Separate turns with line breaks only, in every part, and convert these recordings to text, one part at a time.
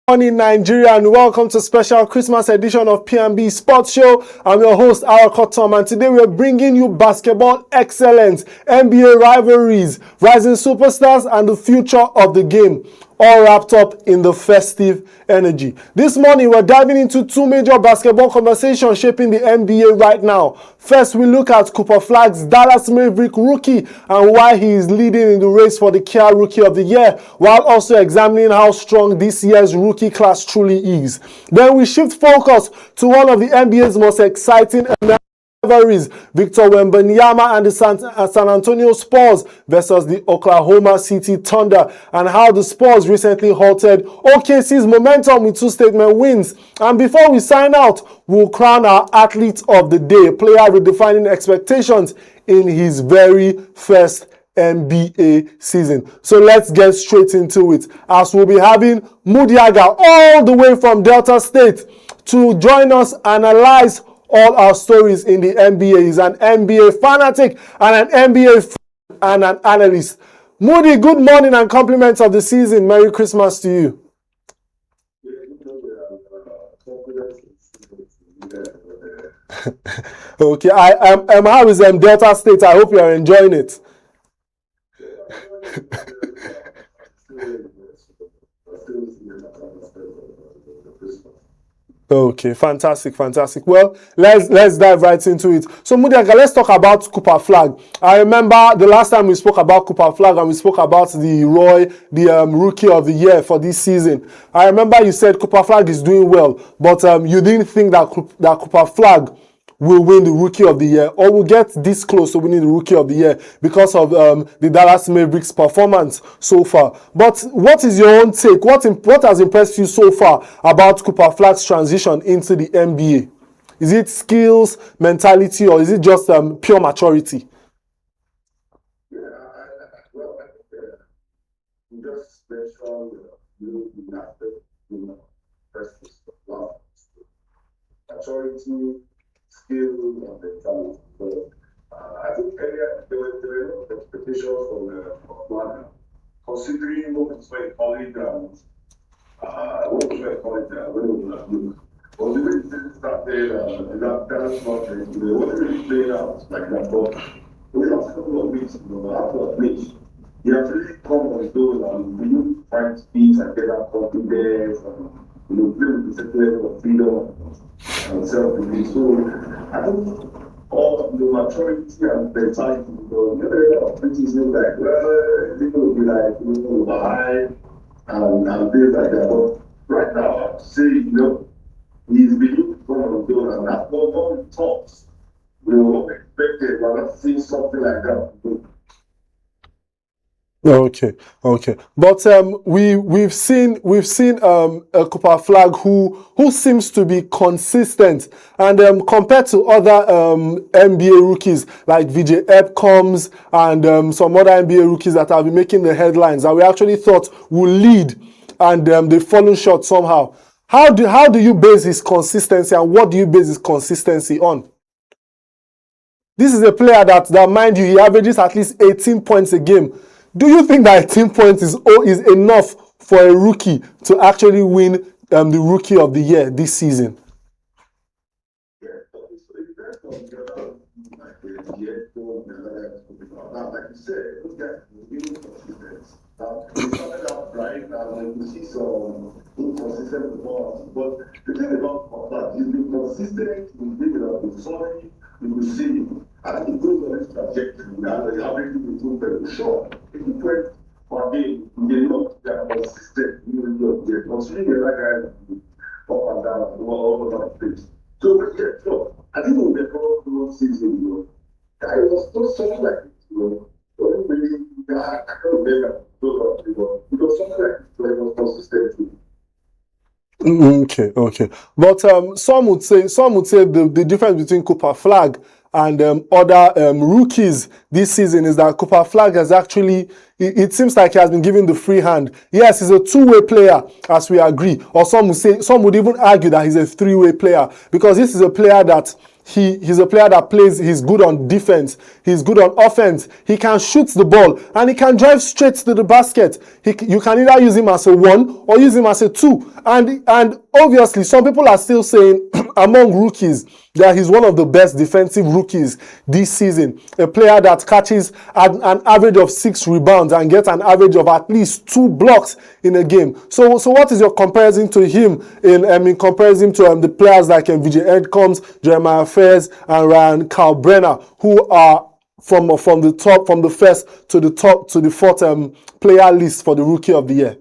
Morning Nigeria, and welcome to special Christmas edition of P&B Sports Show. I'm your host Arako Tom, and today we're bringing you basketball excellence, NBA rivalries, rising superstars, and the future of the game, all wrapped up in the festive energy. This morning we're diving into two major basketball conversations shaping the NBA right now. First, we look at Cooper Flagg's Dallas Maverick rookie and why he is leading in the race for the Kia Rookie of the Year, while also examining how strong this year's rookie class truly is. Then we shift focus to one of the NBA's most exciting rivalries, Victor Wembanyama and the San Antonio Spurs versus the Oklahoma City Thunder, and how the Spurs recently halted OKC's momentum with two statement wins. And before we sign out, we'll crown our athlete of the day, a player redefining expectations in his very first NBA season. So let's get straight into it, as we'll be having Mudiaga all the way from Delta State to join us analyze all our stories in the NBA. He's an NBA fanatic and an NBA fan and an analyst. Moody, good morning and compliments of the season. Merry Christmas to you. Okay, how is Delta State? I hope you are enjoying it. Okay, fantastic. Well, let's dive right into it. So, Mudiaga, let's talk about Cooper Flagg. I remember the last time we spoke about Cooper Flagg and we spoke about the Rookie of the Year for this season. I remember you said Cooper Flagg is doing well, but you didn't think that Cooper Flagg will win the Rookie of the Year, or will get this close to winning the Rookie of the Year because of the Dallas Mavericks' performance so far. But what is your own take? What has impressed you so far about Cooper Flagg's transition into the NBA? Is it skills, mentality, or is it just pure maturity?
Just maturity, skill, and mentality. But I think earlier there were a lot of expectations from Flagg, considering what was my colleague, when the way the started, that's not they wasn't really playing out like that. But we have a couple of weeks, after a match, he has really come on those and really find speed and get that confidence and play with the certain level of freedom and self-belief. So I think all the maturity and mentality, there are things like, people will be like, behind and things like that. But right now, I have to say, he's been going on those, and that's what we thought. We were expected, but not seeing something like that.
Okay. But we've seen a Cooper Flagg who seems to be consistent, and compared to other NBA rookies like VJ Epcombs and some other NBA rookies that have been making the headlines that we actually thought would lead, and they've fallen short somehow. How do you base his consistency, and what do you base his consistency on? This is a player that mind you, he averages at least 18 points a game. Do you think that 18 points is enough for a rookie to actually win the Rookie of the Year this season?
Like you said, look at really consistent. He started out right, and you see some inconsistent performance. But the thing about that, he's been consistent in building up the solid. You will see, I think it goes on this trajectory, and the average is very short. If you put for game, they look consistent, they're considering the other guys up and down, all over the place. So, I think we'll get one season, I was not something like it, really, I can't remember those people, because something like it was consistent.
Okay. But some would say the difference between Cooper Flagg and other rookies this season is that Cooper Flagg has actually, it seems like he has been given the free hand. Yes, he's a two-way player, as we agree, or some would even argue that he's a three-way player, because this is a player that He's a player that plays, he's good on defense, he's good on offense, he can shoot the ball, and he can drive straight to the basket. You can either use him as a 1 or use him as a 2. And obviously, some people are still saying among rookies that he's one of the best defensive rookies this season. A player that catches an average of 6 rebounds and gets an average of at least 2 blocks in a game. So what is your comparison to him in comparison to the players like VJ Edcombs, Jeremiah Fairs, and Ryan Kalbrenner, who are from the first to the top to the 4th player list for the Rookie of the Year?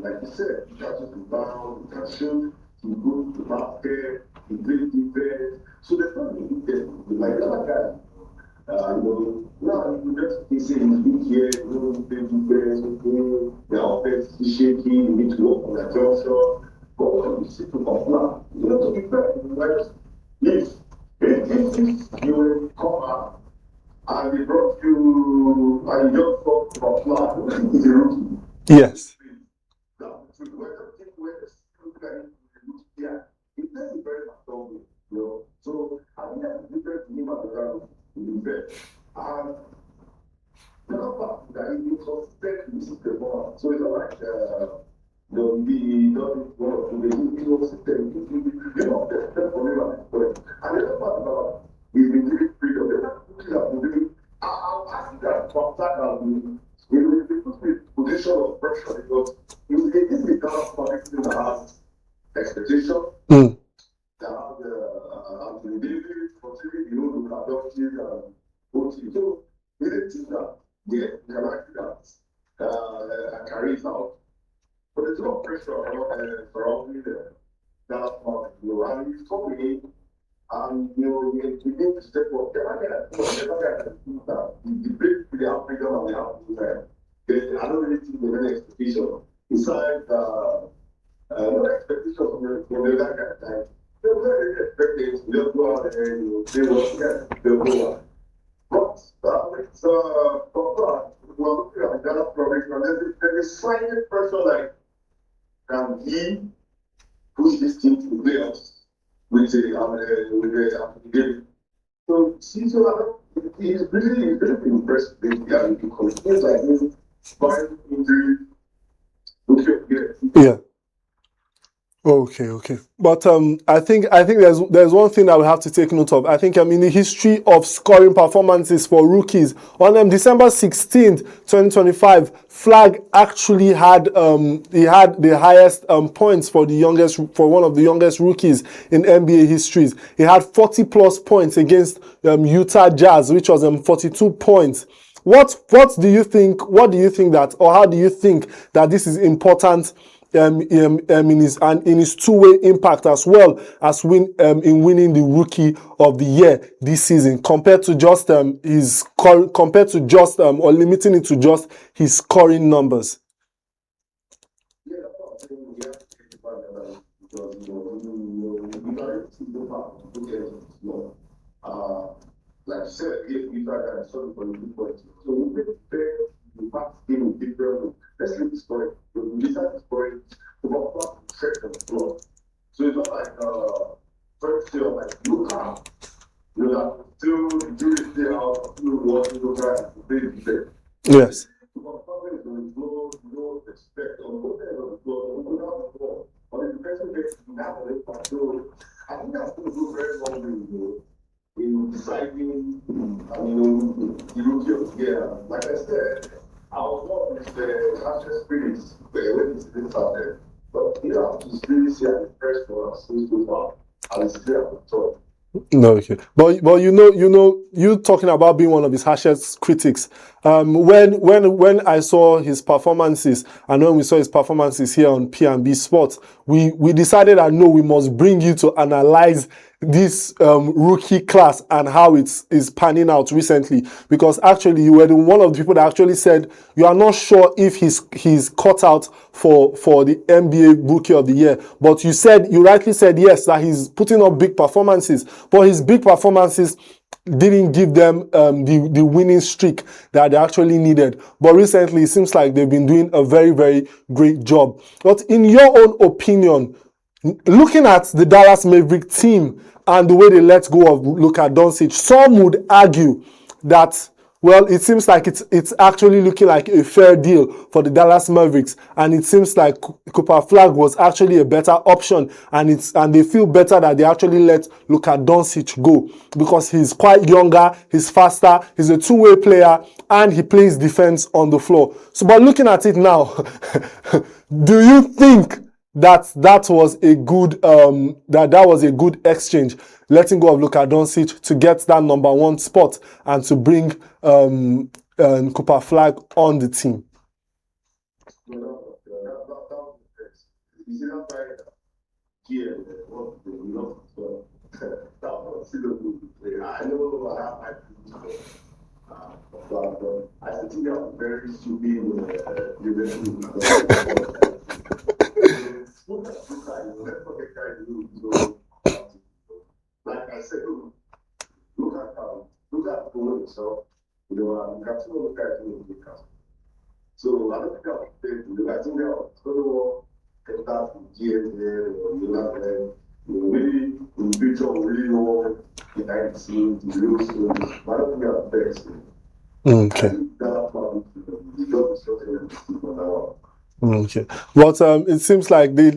Like you said, you catch the ball, you can shoot, you go to the basket, you play defense. So there's nothing like the other guy. Now you just say he's big here, you don't play defense, the offense is shaky, you need to work on that junction. But when you sit to comply, you have to be fair. Like, if you will come out and they brought you and you just thought to comply, he's a rookie.
Yes.
So I think that's different to him as a and the other part that he consistent with his performance. So it's not like he doesn't want to be consistent. You know, that's for him at this point. And the other part about he's been giving freedom. The other thing that will do, I'll ask you that from that he will be put in a position of pressure because he will get this kind of person that has expectation, that has the ability to contribute, to productive and coaching. So it's a team that they can actually carry it out. But there's no pressure surrounding that part, and he's coming in. And you need to step up. The big they have freedom and they have I don't really think there's any expectation. Besides, no expectation from the other guy. They're very expected. They'll go out there, they will get, they'll go out. But it's we're looking at the other progression. There's a slight pressure like, can he push this team to the playoffs? With the game. So Caesar is really impressed with the guy because he's like this violent injury.
Yeah. Okay. But I think there's one thing that we have to take note of. I think in the history of scoring performances for rookies, on December 16th, 2025, Flag actually had the highest points for one of the youngest rookies in NBA history. He had 40 plus points against Utah Jazz, which was 42 points. What do you think that, or how do you think that this is important in his two-way impact as well as in winning the Rookie of the Year this season, compared to just or limiting it to just his scoring numbers?
Like I said, if we try to solve for the point, so we make the past game with different. Let's leave the story. We decide the story about section of floor. So it's not like first year like you have still do it there out, you want to try to play the game.
Yes.
No expect on whatever the floor, without the floor. But the defensive base now they control. I think that's going to go very long in deciding, the Rookie of the Year. Like I said, I was not with the Ashes spirits when this started. But it's really see an impress for us so far. And it's clear at the top.
No, okay. But you talking about being one of his harshest critics. When I saw his performances and when we saw his performances here on P&B Sports, we decided that no, we must bring you to analyze this rookie class and how it's panning out recently, because actually you were one of the people that actually said you are not sure if he's cut out for the NBA Rookie of the Year, but you rightly said yes, that he's putting up big performances, but his big performances didn't give them the winning streak that they actually needed. But recently, it seems like they've been doing a very, very great job. But in your own opinion, looking at the Dallas Maverick team and the way they let go of Luka Doncic, some would argue that, well, it seems like it's actually looking like a fair deal for the Dallas Mavericks, and it seems like Cooper Flag was actually a better option, and they feel better that they actually let Luka Doncic go because he's quite younger, he's faster, he's a two-way player, and he plays defense on the floor. So, but looking at it now, do you think that was a good that was a good exchange, letting go of Luka Doncic to get that number one spot and to bring Cooper Flag on the team?
I think they are very stupid. Like I said, look at Polo itself. You know, you can still look at it. So I don't think I'll I think they'll get that from GSA or maybe in the future we really know the 19 the real story. But I don't think they're best.
Okay. Okay, but it seems like the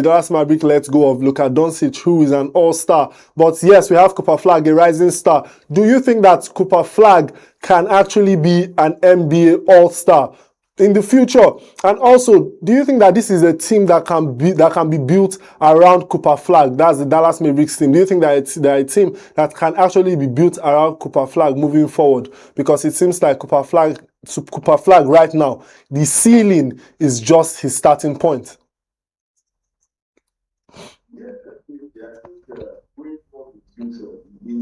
Dallas Maverick let go of Luka Doncic, who is an all-star. But yes, we have Cooper Flag, a rising star. Do you think that Cooper Flag can actually be an NBA all-star in the future? And also, do you think that this is a team that can be built around Cooper Flag? That's the Dallas Mavericks team. Do you think that they're a team that can actually be built around Cooper Flag moving forward? Because it seems like Cooper Flag right now, the ceiling is just his starting point.
Yeah, going for the future, the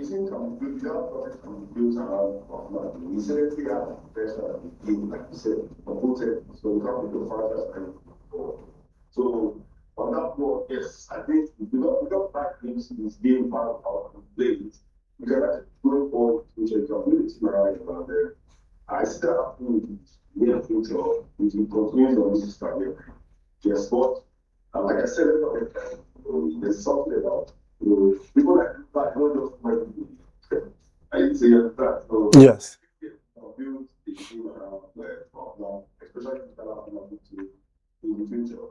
team can build around Cooper Flag. We certainly have pressure at the game, like you said, so we can't be the farthest and forward. So on that note, yes, I think without back into this game part of how to play it, we can actually go forward to the community around there. I still have to near future, we can continue on this career. Yes, but like I said, there's something about people like that don't just want I say that. So
yes.
Build the team around especially in the future.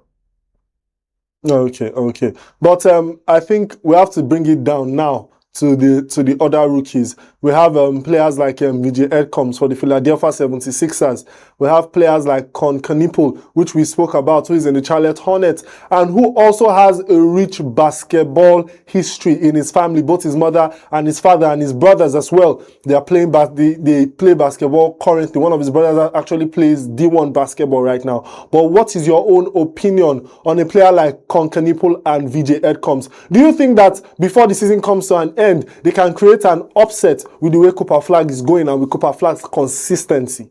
Okay. But I think we have to bring it down now to the other rookies. We have players like VJ Edcombs for the Philadelphia 76ers. We have players like Con Canipul, which we spoke about, who is in the Charlotte Hornets, and who also has a rich basketball history in his family, both his mother and his father and his brothers as well. They play basketball currently. One of his brothers actually plays D1 basketball right now. But what is your own opinion on a player like Con Canipul and VJ Edcombs? Do you think that before the season comes to an end, they can create an upset with the way Cooper Flag is going and with Cooper Flag's consistency?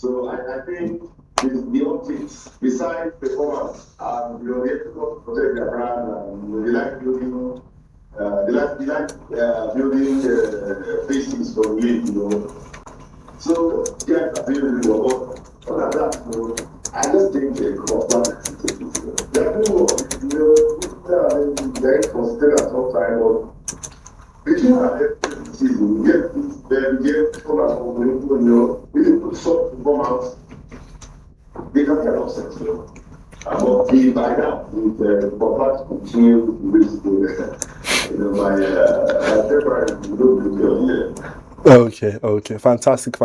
So I think the optics, besides performance, they have to protect their brand, and they like building, building bases for the league, So yeah, I feel really well. But that, I just think they're very considered at some time, but between the season, we get really put short performance. They can get upset, but by now, with the continue with my February,
Okay, fantastic.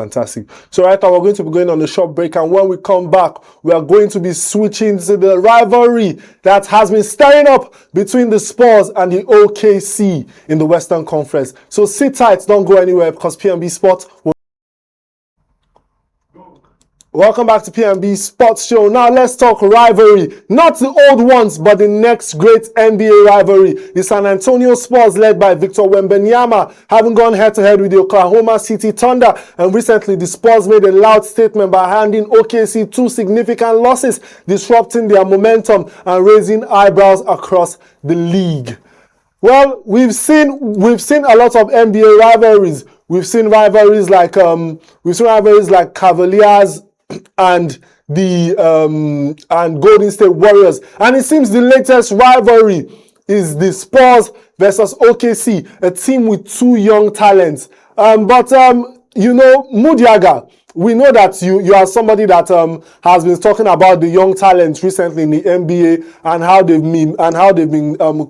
So right now we're going to be going on a short break, and when we come back, we are going to be switching to the rivalry that has been stirring up between the Spurs and the OKC in the Western Conference. So sit tight, don't go anywhere, because PNB Sports will Welcome back to PNB Sports Show. Now let's talk rivalry. Not the old ones, but the next great NBA rivalry. The San Antonio Spurs, led by Victor Wembanyama, having gone head-to-head with the Oklahoma City Thunder. And recently, the Spurs made a loud statement by handing OKC 2 significant losses, disrupting their momentum and raising eyebrows across the league. Well, we've seen a lot of NBA rivalries. We've seen rivalries like Cavaliers and the and Golden State Warriors, and it seems the latest rivalry is the Spurs versus OKC, a team with 2 young talents. Mudiaga, we know that you are somebody that has been talking about the young talents recently in the NBA and how they've been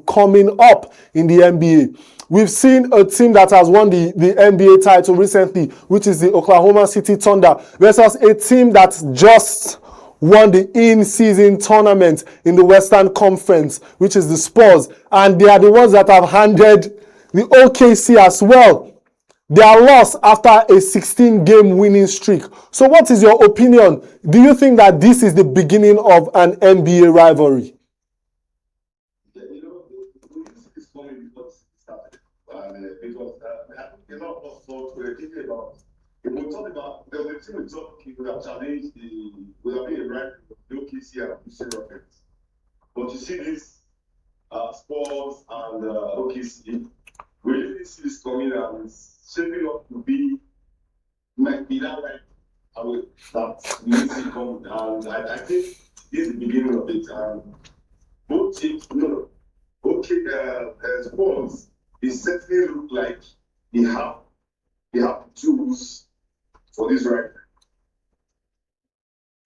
coming up in the NBA. We've seen a team that has won the NBA title recently, which is the Oklahoma City Thunder, versus a team that just won the in-season tournament in the Western Conference, which is the Spurs, and they are the ones that have handed the OKC as well their loss after a 16-game winning streak. So what is your opinion? Do you think that this is the beginning of an NBA rivalry?
It's funny because it started. Because a lot of us thought we were thinking about, if we talk about, there was a team we thought would have challenged would have been a rivalry with the OKC and Houston Rockets. But you see this Spurs and OKC, we really see this coming and it's shaping up to be, might be that right. That we see coming, and I think this is the beginning of it. And both teams, Spurs, it certainly look like they have tools for this right.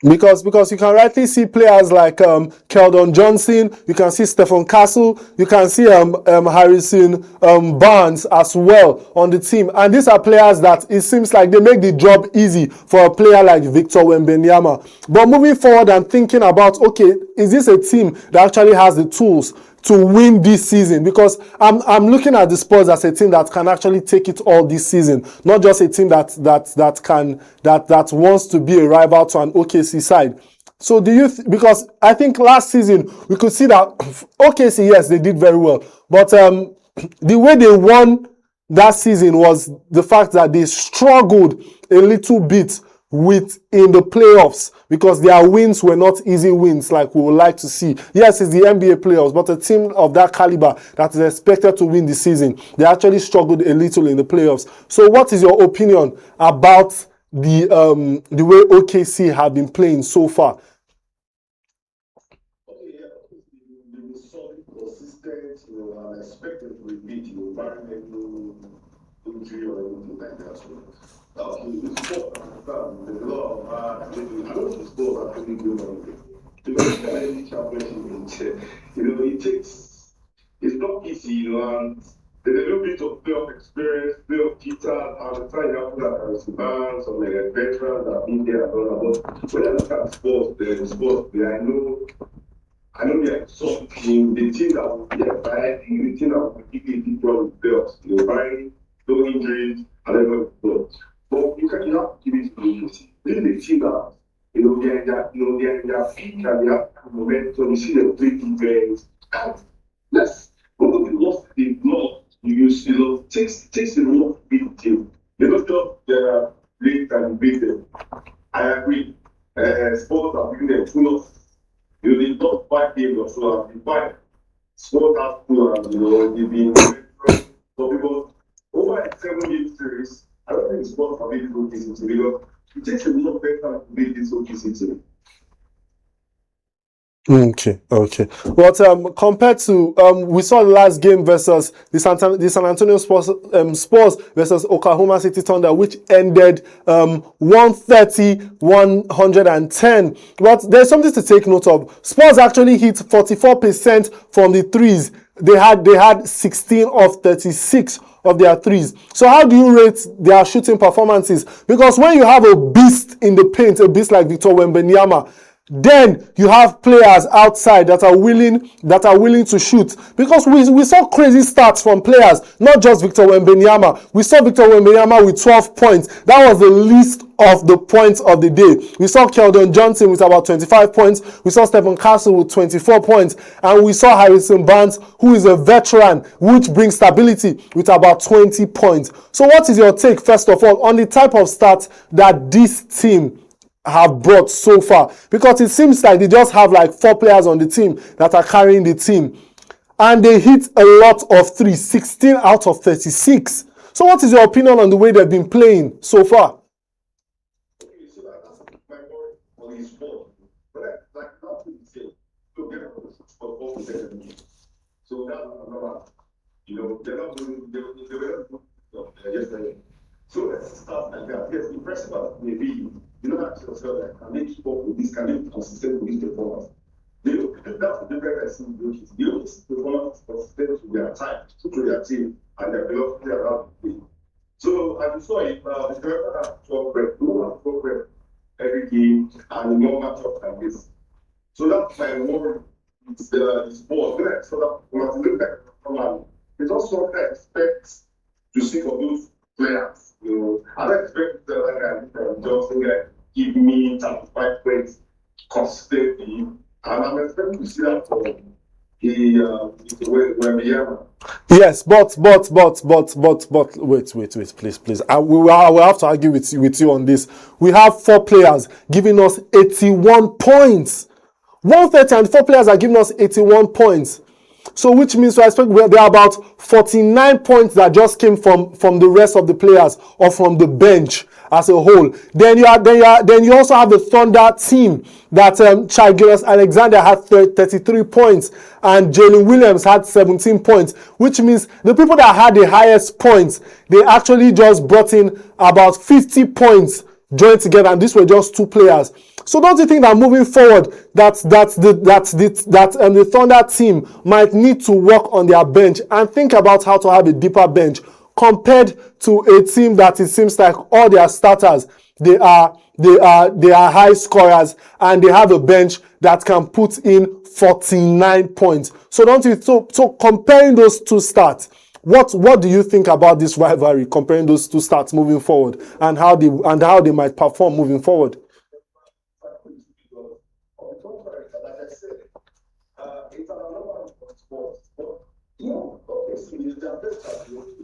Because you can rightly see players like Keldon Johnson, you can see Stephen Castle, you can see Harrison Barnes as well on the team. And these are players that it seems like they make the job easy for a player like Victor Wembanyama. But moving forward and thinking about, okay, is this a team that actually has the tools to win this season? Because I'm looking at the Spurs as a team that can actually take it all this season, not just a team that wants to be a rival to an OKC side. So do you because I think last season we could see that OKC, yes, they did very well, but the way they won that season was the fact that they struggled a little bit in the playoffs, because their wins were not easy wins like we would like to see. Yes, it's the NBA playoffs, but a team of that caliber that is expected to win the season, they actually struggled a little in the playoffs. So what is your opinion about the way OKC have been playing so far?
They were solid, consistent, and expected to repeat, barring any injury or anything like that. The sport, there's a lot of I don't think sport are really good on it. Because any championship, it's not easy, and there's a little bit of playoff experience, playoff guitar, and the time you have to have some bands, some veterans that have been there and all that. But when I look at sports, I know they're a soft team, the team that will be but I think the team that will give you a deep run with playoffs, barring no injuries and everything. But you have to give it to the this is a team that they're peak and they have momentum. You see them play defense. Let's go to the loss they've lost. Takes a lot to beat the team. They don't just late and beat them. I agree. Sports are giving them 2 losses. They lost 5 games or so, and the 5 sports are full, and they've been so people over a 7-game series. I don't think sports are really good this season because it takes a lot better to beat this season.
Okay. But compared to we saw the last game versus the San Antonio Spurs versus Oklahoma City Thunder, which ended 130-110. But there's something to take note of. Spurs actually hit 44% from the threes. They had 16 of 36 of their threes. So how do you rate their shooting performances? Because when you have a beast in the paint, a beast like Victor Wembanyama, Then you have players outside that are willing to shoot, because we saw crazy stats from players, not just Victor Wembanyama. We saw Victor Wembanyama with 12 points. That was the least of the points of the day. We saw Keldon Johnson with about 25 points. We saw Stephen Castle with 24 points, and we saw Harrison Barnes, who is a veteran, which brings stability, with about 20 points. So what is your take, first of all, on the type of stats that this team have brought so far? Because it seems like they just have like 4 players on the team that are carrying the team, and they hit a lot of threes, 16 out of 36. So what is your opinion on the way they've been playing so far?
Okay, so that's my worry for his sport. But like how to say, so they're not going to for 4 So that's another, they're not doing, they were not doing yesterday. So let's start like that. Yes, impressive as it may be, ask yourself, like, can they keep up with this? Can they be consistent with this performance? That's the difference I see with coaches. They don't see performance consistent to their time, to their team, and their velocity around the game. So as you saw it, the director has 12 prep, no have 12 prep every game, and no matchup like this. So that's my worry. It's the sport. So that when I look at it, it's also what I expect to see from those players. I don't expect like Johnson guy give me 35 points consistently, and I'm expecting to see that from Wembanyama.
Yes, but wait, please. I will have to argue with you on this. We have 4 players giving us 81 points. 130 and 4 players are giving us 81 points. So which means I expect there are about 49 points that just came from the rest of the players or from the bench as a whole. Then you also have the Thunder team that Shai Gilgeous-Alexander had 33 points and Jalen Williams had 17 points, which means the people that had the highest points, they actually just brought in about 50 points joined together, and these were just 2 players. So don't you think that moving forward, the Thunder team might need to work on their bench and think about how to have a deeper bench compared to a team that it seems like all their starters, they are high scorers, and they have a bench that can put in 49 points. So don't you so comparing those 2 stats, what do you think about this rivalry, comparing those 2 stats moving forward, and how they might perform moving forward?
Like I said, it's an anomaly for sports. But obviously, it's their best ability.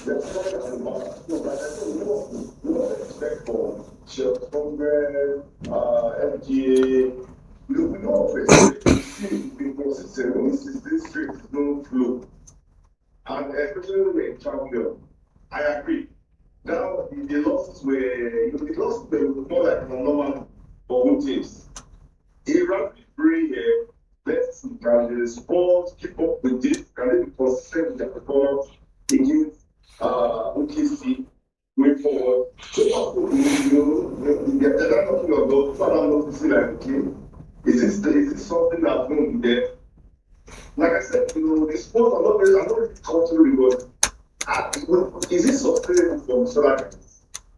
They're stronger than the match. No, like I said, we don't expect for Chef Congress, FGA. We don't expect to see the consistent. When this is this straight, it's no flow. And especially when we're champion, I agree. Now, the losses were, more like normal for both teams. A rapid play here, let's see, can the Spurs keep up with this? Can they be consistent with their performance against OKC going forward? So, they're not talking about, people are not noticing like, okay, is this something that's going to be there? Like I said, the Spurs are not really culturally, but is it sustainable for Solar?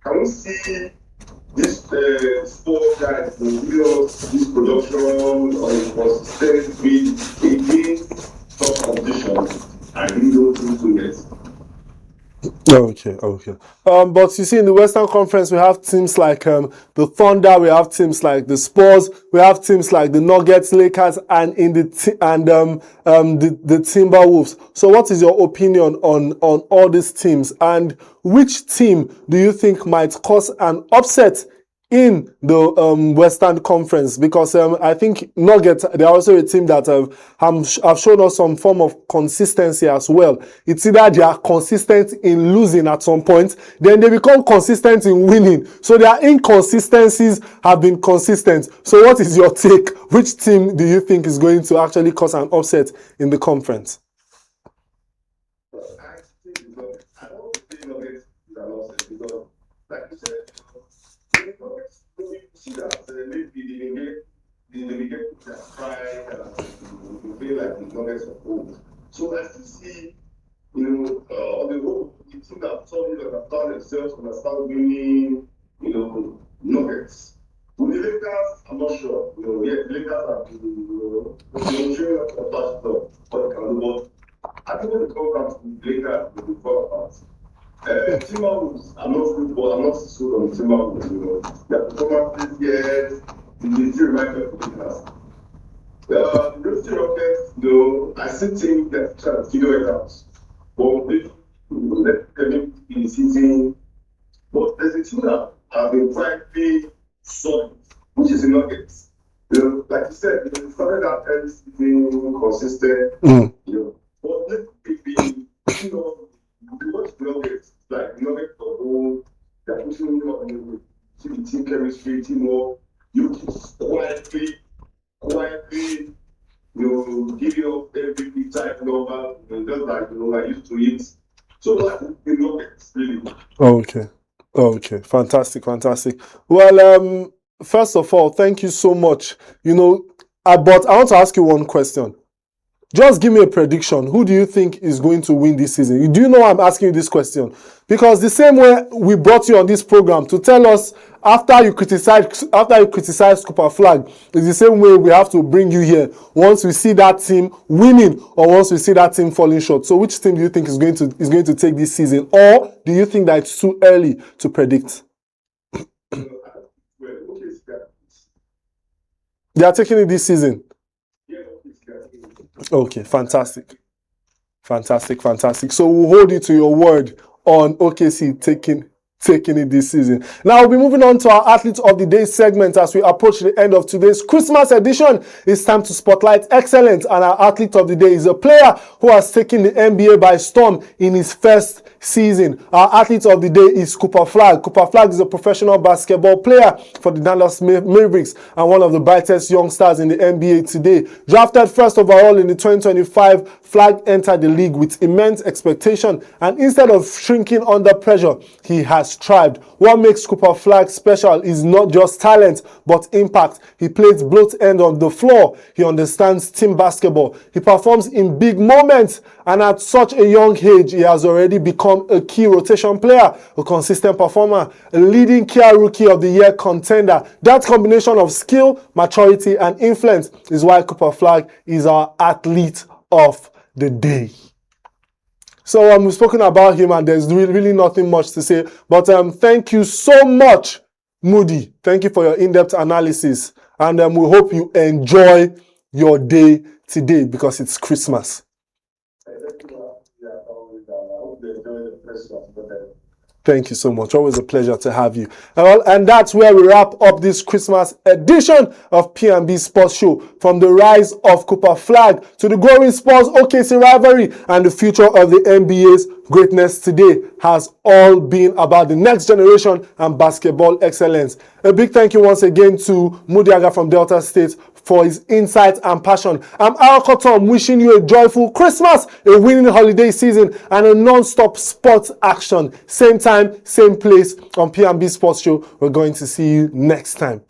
Can we see this sport guys will this production or consistent with against top competition? I really don't think so yet.
Okay. But you see, in the Western Conference, we have teams like the Thunder, we have teams like the Spurs, we have teams like the Nuggets, Lakers, and the Timberwolves. So, what is your opinion on all these teams, and which team do you think might cause an upset in the Western Conference? Because I think Nuggets, they're also a team that have shown us some form of consistency as well. It's either they are consistent in losing at some point, then they become consistent in winning. So their inconsistencies have been consistent. So what is your take? Which team do you think is going to actually cause an upset in the conference?
I don't think Nuggets is an upset because, like you said, you see that maybe they get their pride and feel like the Nuggets of old. So I still see, on the whole, the team that solely understand themselves, understand winning, Nuggets. With the Lakers, I'm not sure. Yeah, the Lakers are showing up a flash stuff, what they can do. But I think when it comes to the Lakers, we will talk about. Timberwolves, I'm not sold on Timberwolves. Their performance this year, they still remind me of the Lakers. The Houston Rockets, I still think that trying to figure it out. But let them in the season. But there's a team that have been quietly solid, which is the Nuggets. Like you said, they started out early season consistent. But let it be, you watch the Nuggets, like the Nuggets for home, they're pushing up, see the team chemistry, teamwork. You keep quietly, giving up every type number, just like I used to eat. So like the Nuggets, really.
Okay, fantastic. Well, first of all, thank you so much. But I want to ask you one question. Just give me a prediction. Who do you think is going to win this season? Do you know why I'm asking you this question? Because the same way we brought you on this program to tell us after you criticize Cooper Flag, is the same way we have to bring you here once we see that team winning or once we see that team falling short. So which team do you think is going to take this season, or do you think that it's too early to predict? They are taking it this season. Okay, fantastic. So we'll hold you to your word on OKC taking it this season. Now we'll be moving on to our Athlete of the Day segment as we approach the end of today's Christmas edition. It's time to spotlight excellence, and our Athlete of the Day is a player who has taken the NBA by storm in his first season. Our Athlete of the Day is Cooper Flag. Cooper Flag is a professional basketball player for the Dallas Mavericks and one of the brightest young stars in the NBA today. Drafted first overall in the 2025, Flag entered the league with immense expectation, and instead of shrinking under pressure, he has thrived. What makes Cooper Flag special is not just talent, but impact. He plays both ends on the floor. He understands team basketball. He performs in big moments, and at such a young age, he has already become a key rotation player, a consistent performer, a leading Kia Rookie of the Year contender. That combination of skill, maturity, and influence is why Cooper Flag is our Athlete of the Day. So we've spoken about him, and there's really nothing much to say. But thank you so much, Moody. Thank you for your in-depth analysis, and we hope you enjoy your day today because it's Christmas. Thank you so much. Always a pleasure to have you. And that's where we wrap up this Christmas edition of P&B Sports Show. From the rise of Cooper Flag to the growing sports OKC rivalry and the future of the NBA's greatness today has all been about the next generation and basketball excellence. A big thank you once again to Mudiaga from Delta State for his insights and passion. I'm Al Kotom, wishing you a joyful Christmas, a winning holiday season, and a non-stop sports action. Same time, same place on P&B Sports Show. We're going to see you next time. So